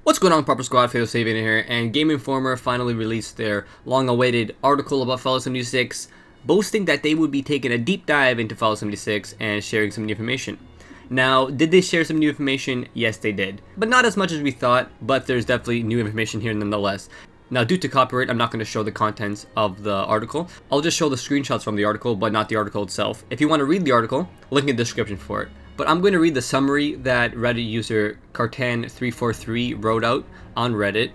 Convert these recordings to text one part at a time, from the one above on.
What's going on, Proper Squad? Fatal Saving here, and Game Informer finally released their long-awaited article about Fallout 76, boasting that they would be taking a deep dive into Fallout 76 and sharing some new information. Now, did they share some new information? Yes, they did. But not as much as we thought, but there's definitely new information here nonetheless. Now, due to copyright, I'm not going to show the contents of the article. I'll just show the screenshots from the article, but not the article itself. If you want to read the article, link in the description for it. But I'm going to read the summary that Reddit user Cartan343 wrote out on Reddit,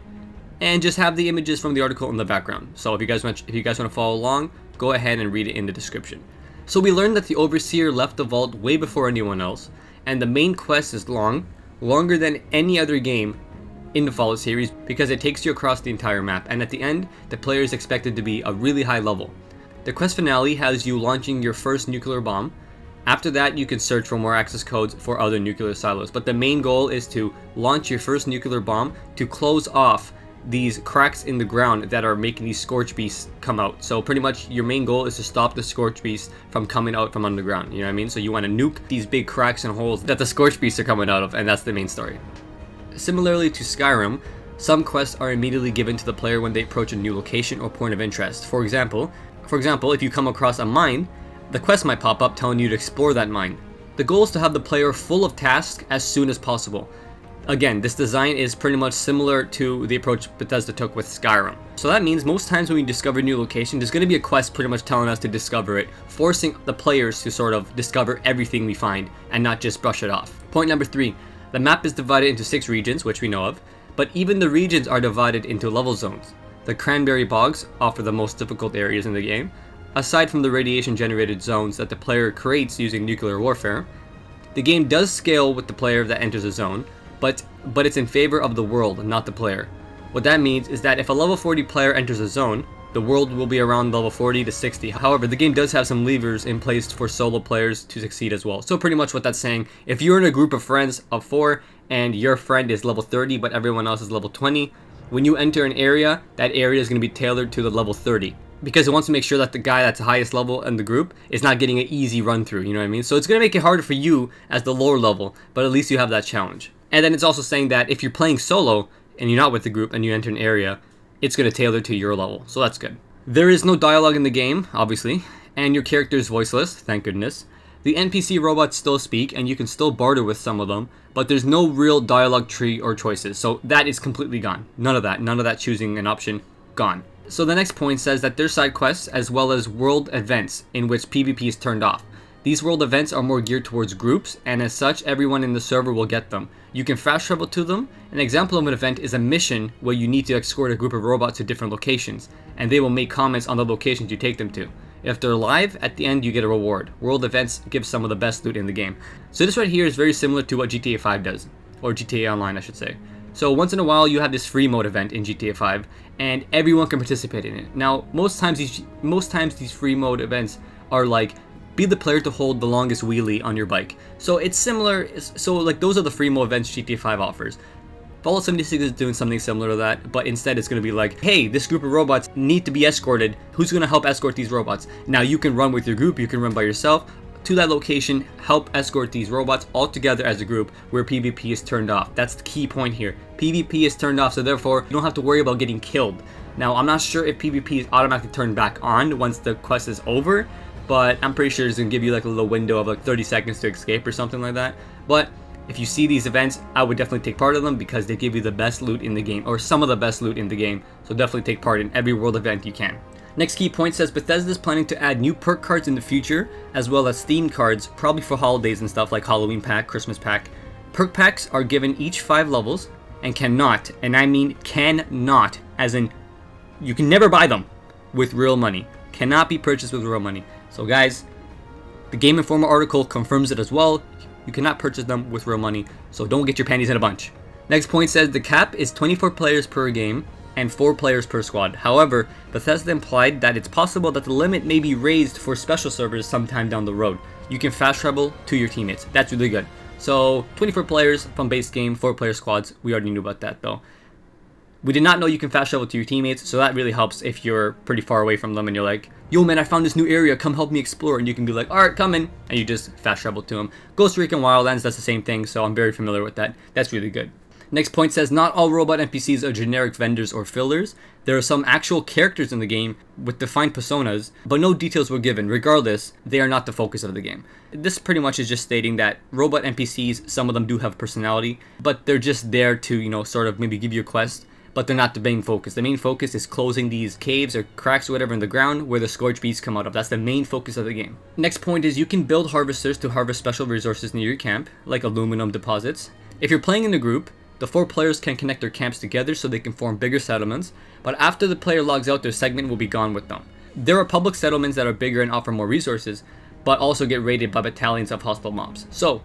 and just have the images from the article in the background. So if you guys want to follow along, go ahead and read it in the description. So we learned that the Overseer left the vault way before anyone else, and the main quest is longer than any other game in the Fallout series because it takes you across the entire map, and at the end, the player is expected to be a really high level. The quest finale has you launching your first nuclear bomb. After that, you can search for more access codes for other nuclear silos, but the main goal is to launch your first nuclear bomb to close off these cracks in the ground that are making these scorch beasts come out. So pretty much your main goal is to stop the scorch beasts from coming out from underground, you know what I mean? So you want to nuke these big cracks and holes that the scorch beasts are coming out of, and that's the main story. Similarly to Skyrim, some quests are immediately given to the player when they approach a new location or point of interest. For example, if you come across a mine, the quest might pop up telling you to explore that mine. The goal is to have the player full of tasks as soon as possible. Again, this design is pretty much similar to the approach Bethesda took with Skyrim. So that means most times when we discover a new location, there's going to be a quest pretty much telling us to discover it, forcing the players to sort of discover everything we find and not just brush it off. Point number 3. The map is divided into 6 regions, which we know of, but even the regions are divided into level zones. The Cranberry Bogs offer the most difficult areas in the game. Aside from the radiation-generated zones that the player creates using nuclear warfare, the game does scale with the player that enters a zone, but it's in favor of the world, not the player. What that means is that if a level 40 player enters a zone, the world will be around level 40 to 60. However, the game does have some levers in place for solo players to succeed as well. So pretty much what that's saying, if you're in a group of friends of 4 and your friend is level 30 but everyone else is level 20, when you enter an area, that area is going to be tailored to the level 30. Because it wants to make sure that the guy that's the highest level in the group is not getting an easy run through, you know what I mean? So it's going to make it harder for you as the lower level, but at least you have that challenge. And then it's also saying that if you're playing solo and you're not with the group and you enter an area, it's going to tailor to your level, so that's good. There is no dialogue in the game, obviously, and your character is voiceless, thank goodness. The NPC robots still speak, and you can still barter with some of them, but there's no real dialogue tree or choices, so that is completely gone. None of that choosing an option, gone. So the next point says that there's side quests as well as world events in which PvP is turned off. These world events are more geared towards groups, and as such, everyone in the server will get them. You can fast travel to them. An example of an event is a mission where you need to escort a group of robots to different locations, and they will make comments on the locations you take them to. If they're live, at the end you get a reward. World events give some of the best loot in the game. So this right here is very similar to what GTA 5 does, or GTA Online I should say. So once in a while you have this free mode event in GTA 5, and everyone can participate in it. Now most times these free mode events are like, be the player to hold the longest wheelie on your bike. So it's similar, so like those are the free mode events GTA 5 offers. Fallout 76 is doing something similar to that, but instead it's going to be like, hey, this group of robots need to be escorted. Who's going to help escort these robots? Now you can run with your group, you can run by yourself to that location, help escort these robots all together as a group where PvP is turned off. That's the key point here. PvP is turned off, so therefore you don't have to worry about getting killed. Now I'm not sure if PvP is automatically turned back on once the quest is over, but I'm pretty sure it's going to give you like a little window of like 30 seconds to escape or something like that. But if you see these events, I would definitely take part of them because they give you the best loot in the game, or some of the best loot in the game. So definitely take part in every world event you can. Next key point says Bethesda is planning to add new perk cards in the future, as well as themed cards, probably for holidays and stuff like Halloween pack, Christmas pack. Perk packs are given each 5 levels and cannot, and I mean cannot, as in you can never buy them with real money. Cannot be purchased with real money. So guys, the Game Informer article confirms it as well. You cannot purchase them with real money, so don't get your panties in a bunch. Next point says the cap is 24 players per game and 4 players per squad. However, Bethesda implied that it's possible that the limit may be raised for special servers sometime down the road. You can fast travel to your teammates. That's really good. So 24 players from base game, 4 player squads. We already knew about that though. We did not know you can fast travel to your teammates, so that really helps if you're pretty far away from them and you're like, yo man, I found this new area, come help me explore, and you can be like, alright, coming, and you just fast travel to them. Ghost Recon Wildlands, that's the same thing, so I'm very familiar with that. That's really good. Next point says, not all robot NPCs are generic vendors or fillers. There are some actual characters in the game with defined personas, but no details were given. Regardless, they are not the focus of the game. This pretty much is just stating that robot NPCs, some of them do have personality, but they're just there to, you know, sort of maybe give you a quest, but they're not the main focus. The main focus is closing these caves or cracks or whatever in the ground where the scourge beasts come out of. That's the main focus of the game. Next point is you can build harvesters to harvest special resources near your camp, like aluminum deposits. If you're playing in a group, the 4 players can connect their camps together so they can form bigger settlements, but after the player logs out, their segment will be gone with them. There are public settlements that are bigger and offer more resources, but also get raided by battalions of hostile mobs. So,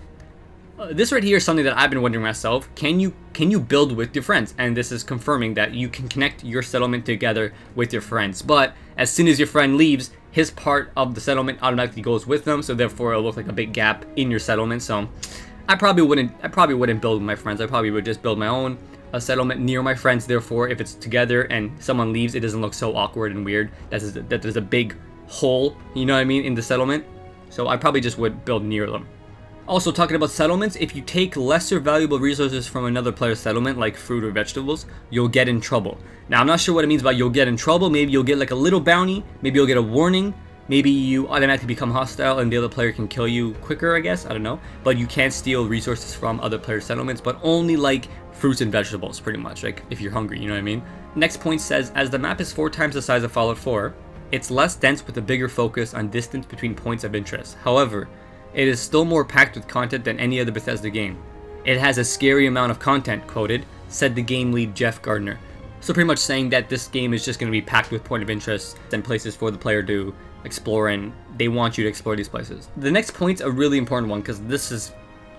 this right here is something that I've been wondering myself. Can you build with your friends? And this is confirming that you can connect your settlement together with your friends. But as soon as your friend leaves, his part of the settlement automatically goes with them, so therefore it'll look like a big gap in your settlement. So I probably wouldn't build with my friends. I probably would just build my own settlement near my friends. Therefore, if it's together and someone leaves, it doesn't look so awkward and weird that there's a big hole, you know what I mean, in the settlement. So I probably just would build near them. Also, talking about settlements, if you take lesser valuable resources from another player's settlement, like fruit or vegetables, you'll get in trouble. Now, I'm not sure what it means by you'll get in trouble. Maybe you'll get like a little bounty. Maybe you'll get a warning. Maybe you automatically become hostile and the other player can kill you quicker, I guess. I don't know. But you can't steal resources from other players' settlements, but only like fruits and vegetables, pretty much. Like if you're hungry, you know what I mean? Next point says, as the map is 4 times the size of Fallout 4, it's less dense with a bigger focus on distance between points of interest. However, it is still more packed with content than any other Bethesda game. It has a scary amount of content, quoted, said the game lead Jeff Gardner. So pretty much saying that this game is just going to be packed with point of interest and places for the player to explore, and they want you to explore these places. The next point's a really important one because this is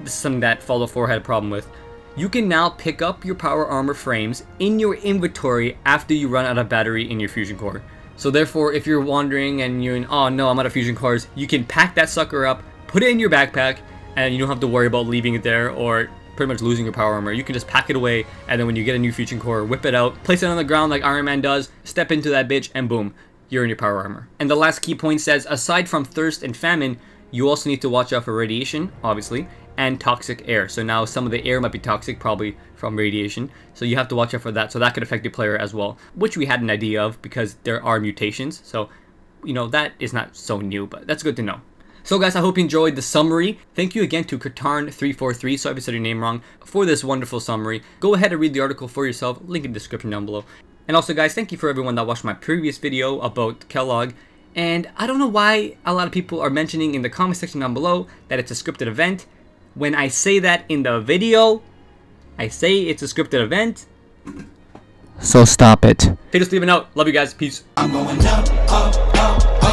something that Fallout 4 had a problem with. You can now pick up your power armor frames in your inventory after you run out of battery in your fusion core. So therefore, if you're wandering and you're in, oh no, I'm out of fusion cores, you can pack that sucker up, put it in your backpack, and you don't have to worry about leaving it there or pretty much losing your power armor. You can just pack it away, and then when you get a new fusion core, whip it out, place it on the ground like Iron Man does, step into that bitch, and boom, you're in your power armor. And the last key point says, aside from thirst and famine, you also need to watch out for radiation, obviously, and toxic air. So now some of the air might be toxic, probably from radiation. So you have to watch out for that. So that could affect your player as well, which we had an idea of because there are mutations. So, you know, that is not so new, but that's good to know. So guys, I hope you enjoyed the summary. Thank you again to Katarn343, so if I said your name wrong, for this wonderful summary. Go ahead and read the article for yourself, link in the description down below. And also guys, thank you for everyone that watched my previous video about Kellogg. And I don't know why a lot of people are mentioning in the comment section down below that it's a scripted event. When I say that in the video, I say it's a scripted event. So stop it. Hey, just leave a note. Love you guys. Peace. I'm going up, up, up, up.